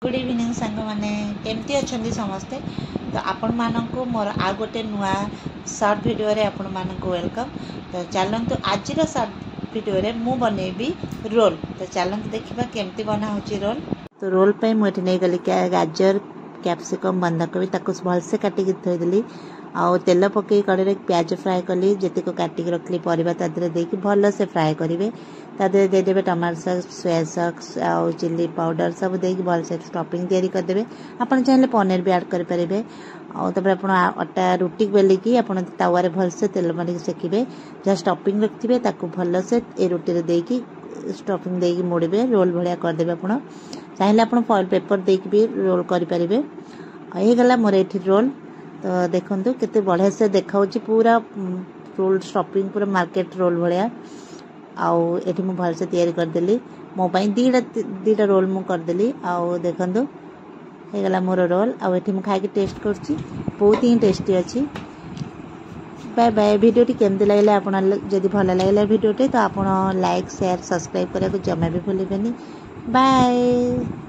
Good evening सांग मैंने केमती अच्छा समस्ते तो आपण मानक मोर आ गोटे नुआ सर्ट वीडियो रे आपण मानक वेलकम। तो चलतु आज सर्ट वीडियो रे मु बनैबी रोल। तो चलतु देखा केमती बना होची रोल। तो रोल पे मुझे नहीं गली क्या गाजर कैप्सिकम बंधाकोबी ताको भलसे काटिकी थोईदेली आउ तेल पकई कड़े प्याज फ्राए कली जीतक काटिक रखली परिवा तादे देकी भल से फ्राए करेंगे तादे देदेवे टमाटो सॉस सोया सॉस आउ चिली पाउडर सब देकी भल से स्टफिंग तैयारी करदेवे। आपन चाहे पनीर भी ऐड करें आउे आप अटा रुटी बेलिकी आप तावारे भल से तेल मारिक सेकिबे जहाँ स्टफिंग रखिए भल से ए रुटी देकी स्टफिंग देकी मोड़े रोल भाया करदे। आप चाहे आप फॉइल पेपर देकी भी रोल करें। गला मोर ये रोल। तो देखो केते बढ़िया से देखा पूरा रोल स्टफिंग पूरा मार्केट रोल भाया आउ एठी मु भल से तैयारी करदेली मो पई दीटा रोल मु करदेली आउ देखंदु हे गला मोर रोल आउ एठी मु खाइ के टेस्ट करछि बहुत ही टेस्टी अछि। Bye bye. वीडियो टी केमते लागला आपण जदी भल लागला वीडियो टी तो आपण लाइक शेयर सब्सक्राइब करा को जमा भी भूलिबेनी। बाय।